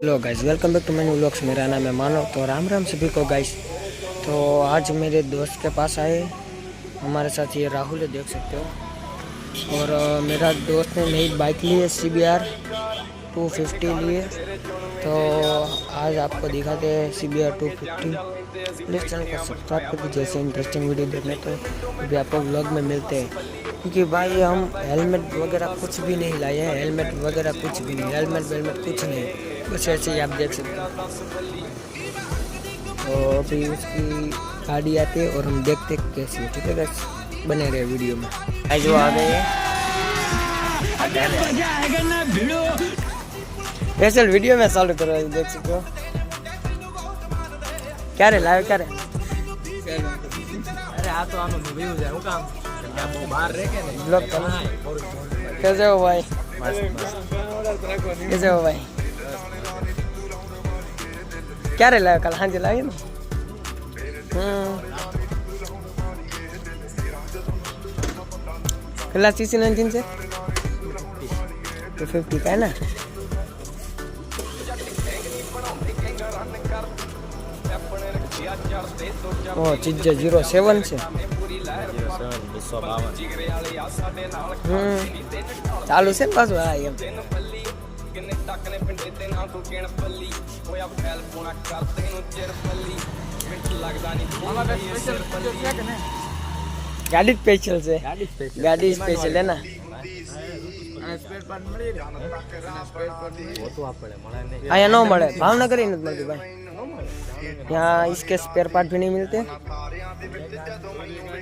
Hello guys, welcome back to my new vlogs. मेरा नाम है मानव। तो राम राम सभी को गाइस। तो आज मेरे दोस्त के पास आए, हमारे साथ ये राहुल है, देख सकते हो। और मेरा दोस्त ने नई बाइक ली है, CBR 250 ली है। तो आज आपको दिखाते हैं CBR 250। प्लीज़ चैनल को सब्सक्राइब कर दीजिए ऐसे इंटरेस्टिंग वीडियो देखने। तो अभी आपको व्लॉग में मिलते हैं, क्योंकि भाई हम हेलमेट वगैरह कुछ भी नहीं लाए हैं। हेलमेट वगैरह कुछ भी नहीं, हेलमेट कुछ नहीं, बस ऐसे ही आप देख सकते हो। तो अभी उसकी गाड़ी आती है और हम देखते हैं कैसी है। ठीक है बस, बने रहे वीडियो में। आज जो आ गए स्पेशल वीडियो में चालू करो, देख सकते हो। क्या रे लाइव, क्या रे? अरे आ तो आनो व्यू जाए હું કામ क्या बाहर रह के नहीं ब्लॉग करना है। कैसे हो भाई? कैसे हो भाई? क्या रे लाइव? कल हाँ जी लाइव ना। कितना CC 19 से 250 का है ना। ओ चीज 07 से। चालू से बस भाई हम गाड़ी स्पेशल से, गाड़ी स्पेशल है ना। यहाँ नो મળે, ભાવનગર ही नहीं मिलती भाई। यहाँ इसके स्पेयर पार्ट भी नहीं मिलते।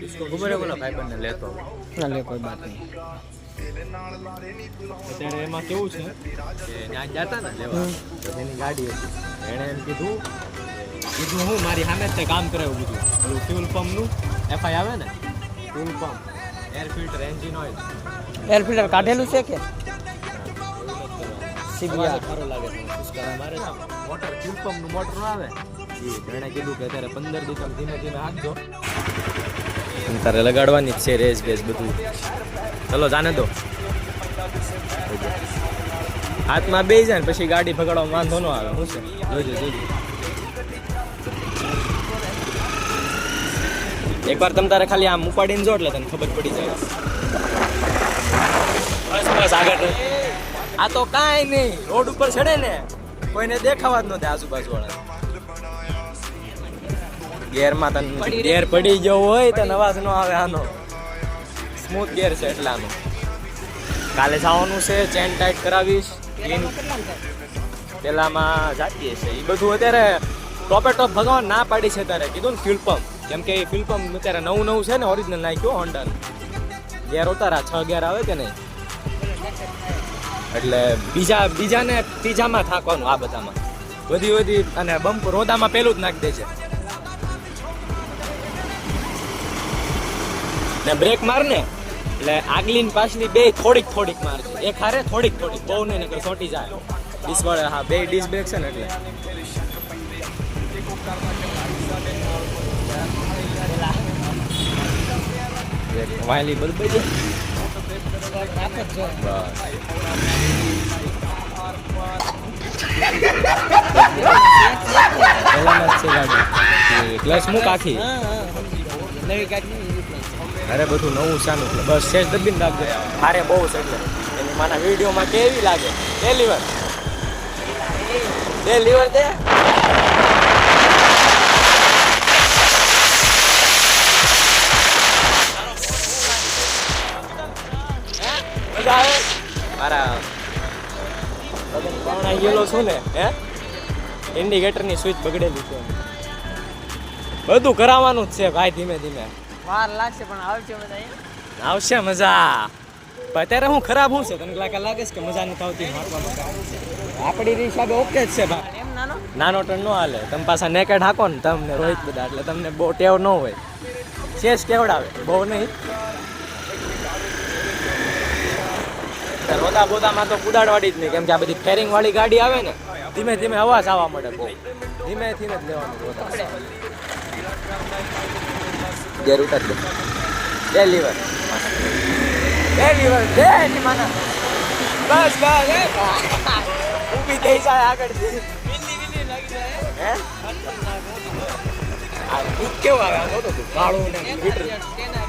इसको घुमाने को ना भाई बनने लेतो ना ले, कोई बात नहीं। અત્યારે એમાં કેવું છે કે ત્યાં જતા ને લેવા તો એની ગાડી હતી, એણે એમ કીધું હું મારી સામે જ તે કામ કરાવ્યું બધું પેલું ફ્યુલ પંપનું FI આવે ને, fuel pump, air filter, engine oil, air filter કાઢેલું છે કે CBR સારો લાગે છે પુષ્કર મારે મોટર ફ્યુલ પંપનું મોટર આવે એણે કીધું કે અત્યારે 15 દિવસ ધીમે ધીમે હાંકજો, તારે લગાડવાની જ છે રેસ બેસ બધું, ચલો જાને દો હાથમાં બે જાય ને પછી ગાડી ભગાડવામાં વાંધો ન આવે। શું છે જોજો એકવાર તમે તારે ખાલી આમ ઉપાડીને જો એટલે તને ખબર પડી જાય। બસ બસ આગળ આ તો કાંઈ નહીં, રોડ ઉપર ચડે ને કોઈને દેખાવા જ નહોતા આજુબાજુ વાળા। ગેરમાં તને ગેર પડી ગયો હોય તો અવાજ ન આવે આનો, સ્મૂથ ગેર છે એટલે આનો। કાલે જવાનું છે, ચેન ટાઈટ કરાવીશ, પેલામાં જાતીએ છે એ બધું। અત્યારે ટોપે ટોપ ભગવાન ના પાડી છે ત્યારે કીધું ને ફ્યુલ પંપ, કેમ કે એ ફ્યુલ પંપ અત્યારે નવું છે ને, ઓરિજિનલ નાખ્યો હોન્ડાનું, ગેર ઉતારા 6 ગેર આવે કે નહીં, એટલે બીજાને ત્રીજામાં થાકવાનું આ બધામાં વધી અને બમ્પ રોદામાં પેલું જ નાખી દે છે ને બ્રેક માર ને એટલે આગલી ને પાછલી બે થોડીક મારશે, એક હારે થોડીક બહુ નહીં નકર ચોંટી જાય ડિસ્ક વાળા। હા બે ડિસ્ક બ્રેક છે ને એટલે વાયલી બદલાઈ જાય ક્લચ મૂક આખી નવી ગાડી। અરે બધું નવું ચાલુ, બસ સેજ દબીને રાખજો, હારે બહુ છે એટલે એની માના વિડીયોમાં કેવી લાગે। બે લીવર દે મજા આવે મારા પાવણા ગયેલો છું ને, હે ઇન્ડિકેટરની સ્વિચ બગડેલી છે, બધું કરાવવાનું જ છે ભાઈ, ધીમે ધીમે વાર લાગશે પણ આવશે મજા। આવશે મજા, અત્યારે હું ખરાબ હું છે તને લાગે છે કે મજા નથી આવતી મારવામાં? આપણી હિસાબે ઓકે જ છે ભાઈ, એમ નાનો ટર્ન ન હાલે, તમે પાછા નેકેડ હાકો ને તમને રોહિત બધા, એટલે તમને બહુ ટેવ ન હોય, શેષ કેવડાવે બહુ નહીં। રોદા બોદામાં તો કુદાડવાડી જ નહીં, કેમ કે આ બધી ફેરિંગ વાળી ગાડી આવે ને, ધીમે ધીમે અવાજ આવવા મળે, બહુ ધીમેથી જ લેવાનું રોદા। ગેર ઉતાર દે, બે લીવર દે, બસ ઊભી થઈ જાય આગળથી હે આ દૂધ કેવું આવે આ તો ભાડું ને મીટર